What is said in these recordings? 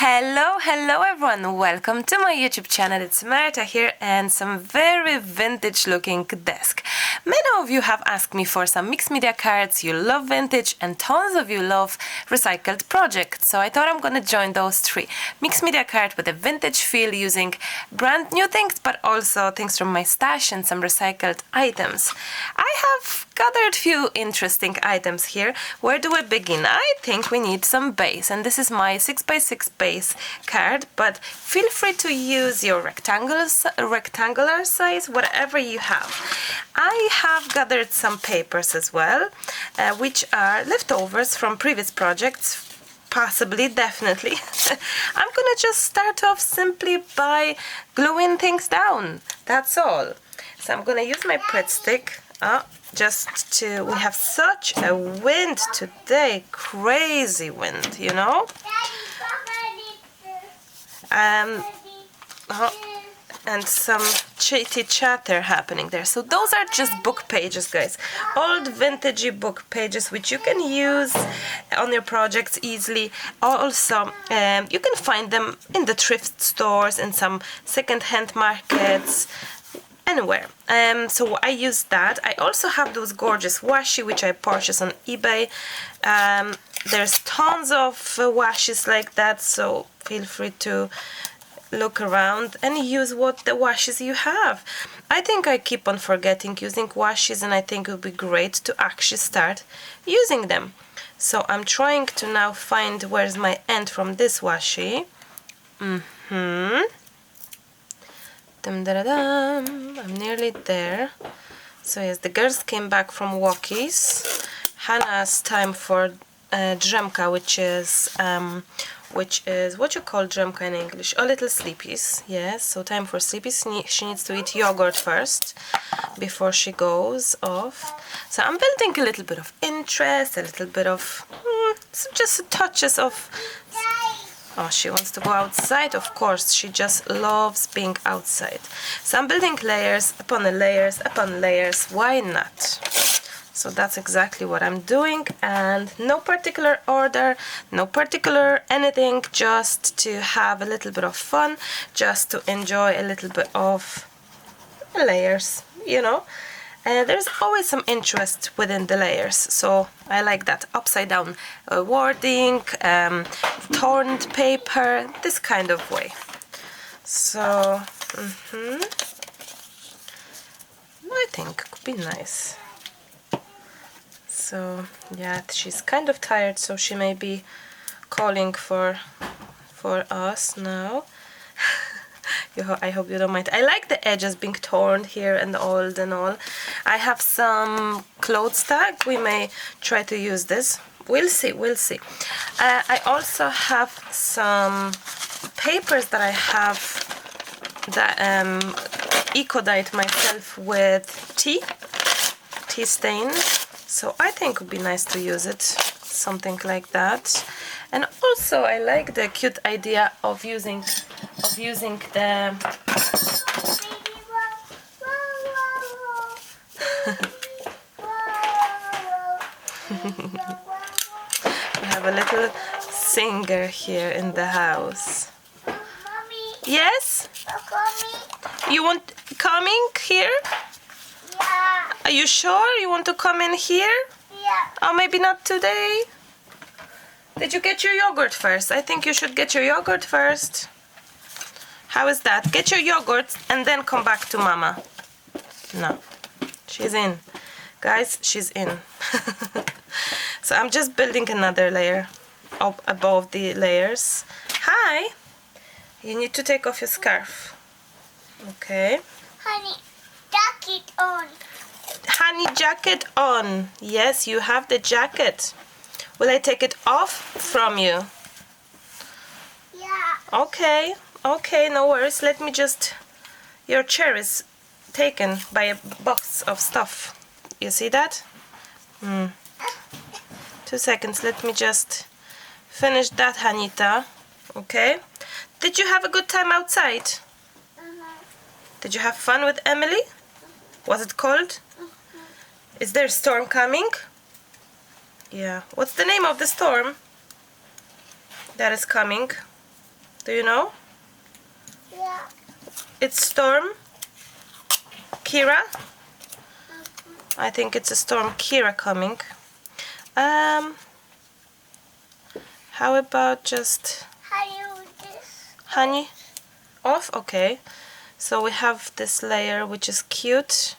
Hello everyone, welcome to my YouTube channel. It's Marta here and some very vintage looking desk. Many of you have asked me for some mixed media cards, you love vintage and tons of you love recycled projects. So I thought I'm gonna join those three. Mixed media card with a vintage feel using brand new things but also things from my stash and some recycled items. I have gathered few interesting items here. Where do I begin? I think we need some base, and this is my 6x6 base card, but feel free to use your rectangular size, whatever you have. I have gathered some papers as well, which are leftovers from previous projects, possibly, definitely. I'm gonna just start off simply by gluing things down, that's all. So I'm gonna use my Pritt stick. We have such a wind today, crazy wind, you know. And some chitty chatter happening there. So those are just book pages, guys, old vintagey book pages which you can use on your projects easily. Also you can find them in the thrift stores, in some second-hand markets, anywhere. So I use that. I also have those gorgeous washi which I purchased on eBay. There's tons of washes like that, so feel free to look around and use what the washes you have. I think I keep on forgetting using washes, and I think it would be great to actually start using them. So I'm trying to now find where's my end from this washi. I'm nearly there. So yes, the girls came back from walkies. Hannah's time for drzemka, which is what you call drzemka in English? Oh, little sleepies. Yes, so time for sleepies. She needs to eat yogurt first before she goes off. So I'm building a little bit of interest, a little bit of just touches of. Oh, she wants to go outside, of course. She just loves being outside. So I'm building layers upon layers upon layers. Why not? So that's exactly what I'm doing, and no particular order, no particular anything, just to have a little bit of fun, just to enjoy a little bit of layers, you know. There's always some interest within the layers, so I like that. Upside down wording, torn paper, this kind of way. So I think it could be nice. So yeah, she's kind of tired, so she may be calling for us now. I hope you don't mind. I like the edges being torn here and old and all. I have some clothes tag. We may try to use this. We'll see, we'll see. I also have some papers that I have that eco-dyed myself with tea stains. So I think it would be nice to use it, something like that. And also I like the cute idea of using the we have a little singer here in the house. Mommy. Yes? Mommy. You want coming here? Yeah. Are you sure you want to come in here? Yeah. Or maybe not today? Did you get your yogurt first? I think you should get your yogurt first. How is that? Get your yogurt and then come back to Mama. No, she's in. Guys, she's in. So I'm just building another layer up above the layers. Hi! You need to take off your scarf. Okay. Honey, jacket on. Honey, jacket on. Yes, you have the jacket. Will I take it off from you? Yeah. Okay, okay, no worries. Let me just... Your chair is taken by a box of stuff. You see that? 2 seconds. Let me just finish that, Hanita. Okay. Did you have a good time outside? Did you have fun with Emily? Was it cold? Is there a storm coming? Yeah. What's the name of the storm that is coming? Do you know? Yeah. It's Storm Kira. I think it's a Storm Kira coming. How about just How do you do this? honey off? Okay. So we have this layer which is cute,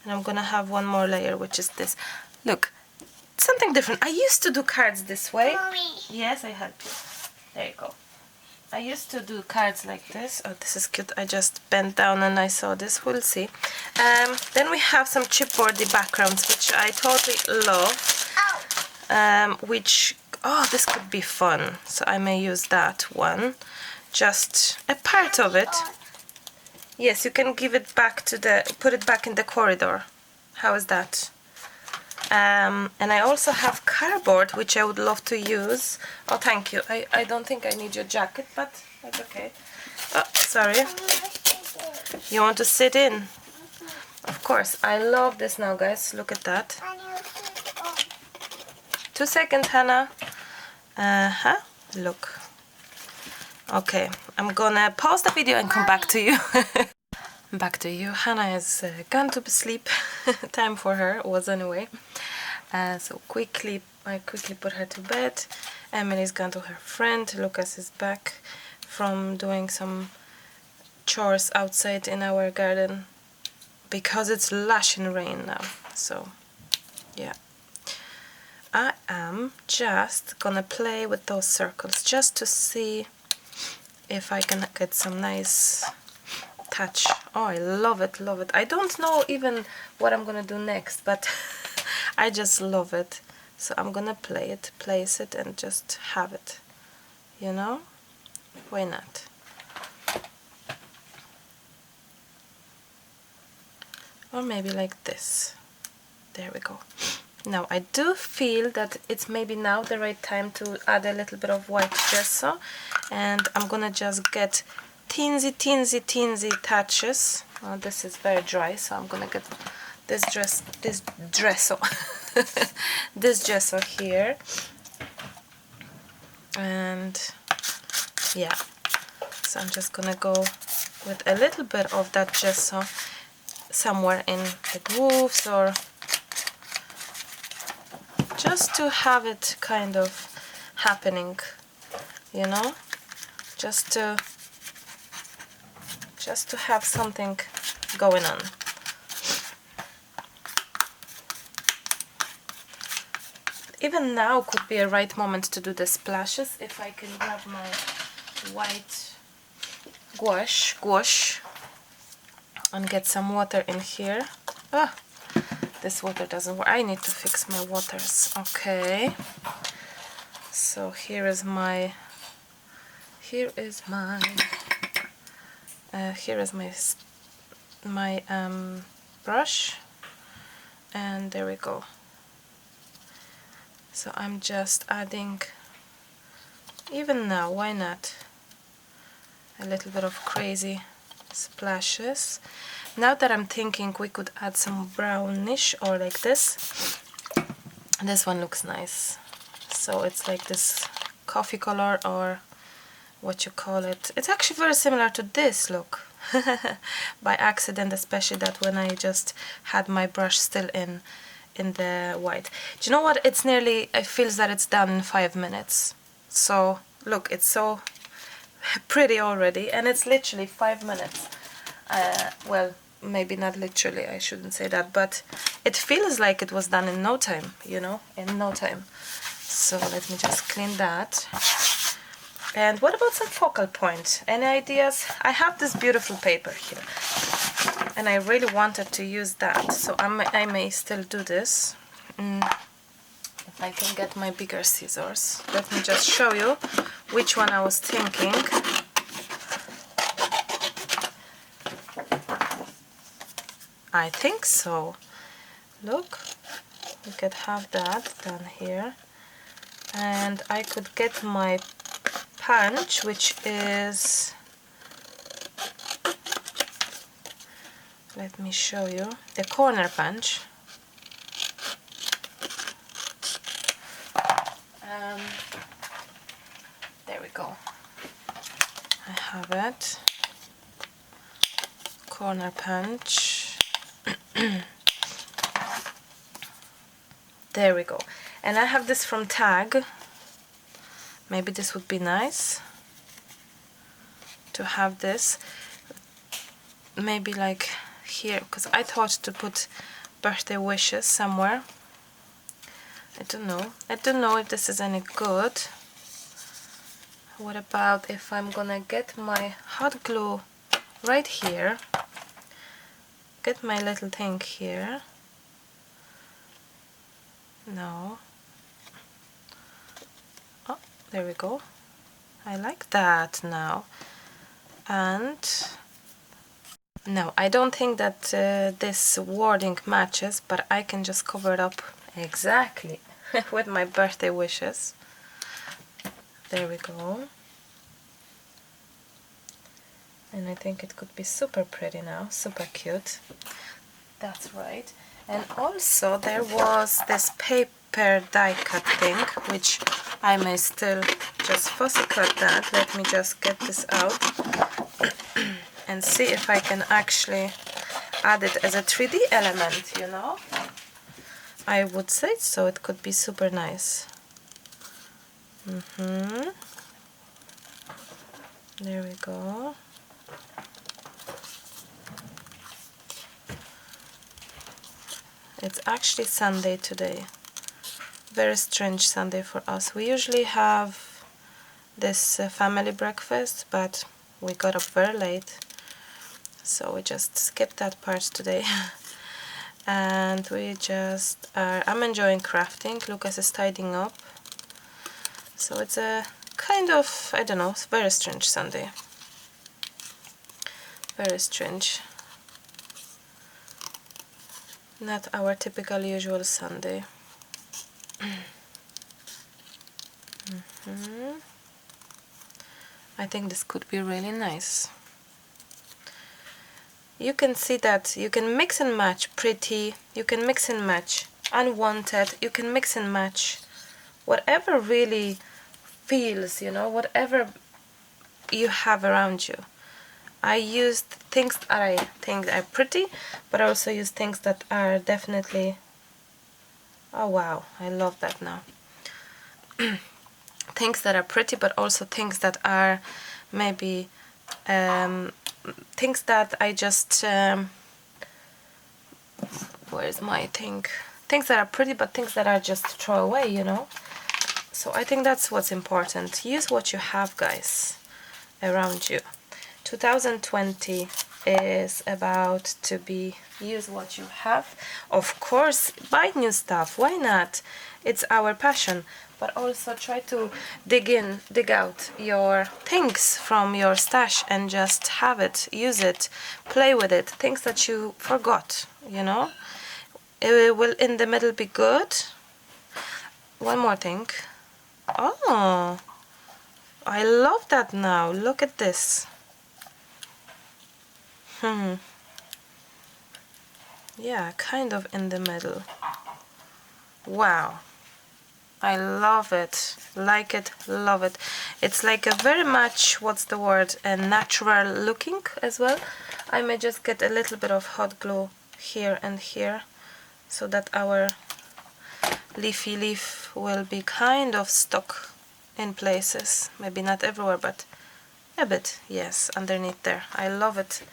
and I'm gonna have one more layer which is this. Look, something different. I used to do cards this way. Mommy. Yes, I help you. There you go. I used to do cards like this. Oh, this is cute. I just bent down and I saw this. We'll see. Then we have some chipboardy backgrounds, which I totally love. Ow. Which, oh, this could be fun. So I may use that one. Just a part of it. Yes, you can give it back to put it back in the corridor. How is that? And I also have cardboard, which I would love to use. Oh, thank you. I don't think I need your jacket, but that's okay. Oh, sorry. You want to sit in? Of course. I love this now, guys. Look at that. 2 seconds, Hannah. Look. Okay, I'm gonna pause the video and come back to you. Back to you. Hannah is gone to sleep. Time for her was anyway. So I quickly put her to bed. Emily's gone to her friend. Lucas is back from doing some chores outside in our garden because it's lashing rain now. So yeah, I am just gonna play with those circles just to see if I can get some nice touch. Oh, I love it, love it. I don't know even what I'm gonna do next, but I just love it. So I'm gonna play it, place it, and just have it, you know? Why not? Or maybe like this. There we go. Now I do feel that it's maybe now the right time to add a little bit of white gesso, and I'm gonna just get teensy touches. This is very dry, so I'm gonna get this gesso here, and yeah, so I'm just gonna go with a little bit of that gesso somewhere in the grooves, or just to have it kind of happening, you know, just to have something going on. Even now could be a right moment to do the splashes. If I can grab my white gouache and get some water in here. Ah, this water doesn't work. I need to fix my waters. Okay, so here is my brush, and there we go. So I'm just adding, even now, why not, a little bit of crazy splashes. Now that I'm thinking, we could add some brownish, or like this. This one looks nice. So it's like this coffee color, or what you call it. It's actually very similar to this, look. By accident, especially that when I just had my brush still in the white. Do you know what? It's nearly, it feels that it's done in 5 minutes. So look, it's so pretty already, and it's literally 5 minutes. Well, maybe not literally, I shouldn't say that, but it feels like it was done in no time, you know, in no time. So let me just clean that. And what about some focal point? Any ideas? I have this beautiful paper here, and I really wanted to use that, so I may still do this. If I can get my bigger scissors. Let me just show you which one I was thinking. I think so. Look, we could have that done here. And I could get my punch, which is, let me show you, the corner punch. There we go. have it. Corner punch. There we go. And I have this from Tag. Maybe this would be nice to have this. Maybe like here, because I thought to put birthday wishes somewhere. I don't know. I don't know if this is any good. What about if I'm gonna get my hot glue right here? Get my little thing here. No. Oh, there we go. I like that now. And no, I don't think that this wording matches, but I can just cover it up exactly with my birthday wishes. There we go. And I think it could be super pretty now, super cute. That's right. And also there was this paper die cut thing, which I may still just fussy cut that. Let me just get this out and see if I can actually add it as a 3D element, you know? I would say so, it could be super nice. There we go. It's actually Sunday today. Very strange Sunday for us. We usually have this family breakfast, but we got up very late, so we just skipped that part today. And we just are, I'm enjoying crafting. Lucas is tidying up. So it's a kind of, I don't know, it's very strange Sunday. Very strange. Not our typical usual Sunday. I think this could be really nice. You can see that you can mix and match pretty, you can mix and match unwanted, you can mix and match whatever really feels, you know, whatever you have around you. I used things that I think are pretty, but I also use things that are definitely, oh wow, I love that now. Things that are pretty, but also things that are maybe things that I just where's my thing? Things that are pretty, but things that are just throw away, you know. So I think that's what's important. Use what you have, guys, around you. 2020 is about to be use what you have. Of course, buy new stuff. Why not? It's our passion. But also try to dig out your things from your stash and just have it, use it, play with it. Things that you forgot, you know. It will in the middle be good. One more thing. Oh, I love that now. Look at this. Yeah, kind of in the middle. Wow. I love it. Like it, love it. It's like a very much, what's the word, a natural looking as well. I may just get a little bit of hot glue here and here so that our leafy leaf will be kind of stuck in places. Maybe not everywhere, but a bit, yes, underneath there. I love it.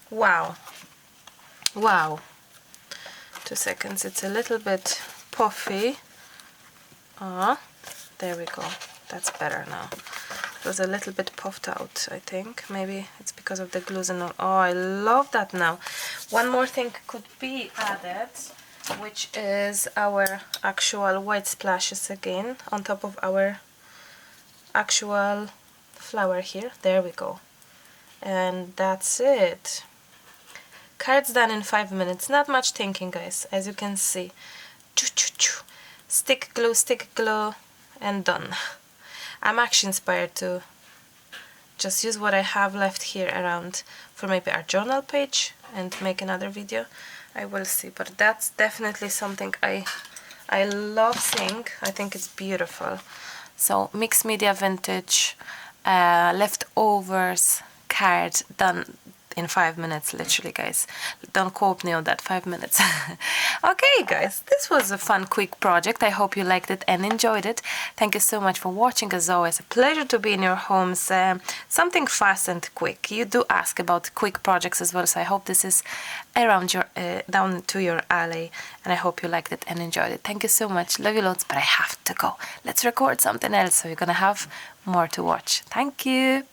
Wow. Wow. 2 seconds. It's a little bit puffy. There we go. That's better now. It was a little bit puffed out, I think. Maybe it's because of the glues and all. Oh, I love that now. One more thing could be added, which is our actual white splashes again on top of our actual flower here. There we go. And that's it. Cards done in 5 minutes. Not much thinking, guys, as you can see. Stick glue, and done. I'm actually inspired to just use what I have left here around for maybe our journal page and make another video. I will see, but that's definitely something I love seeing. I think it's beautiful. So mixed media vintage leftovers card done in 5 minutes, literally, guys. Don't quote me on that, 5 minutes. Okay, guys, this was a fun, quick project. I hope you liked it and enjoyed it. Thank you so much for watching. As always, a pleasure to be in your homes. Something fast and quick. You do ask about quick projects as well, so I hope this is around your down to your alley, and I hope you liked it and enjoyed it. Thank you so much. Love you loads, but I have to go. Let's record something else, so you're gonna have more to watch. Thank you.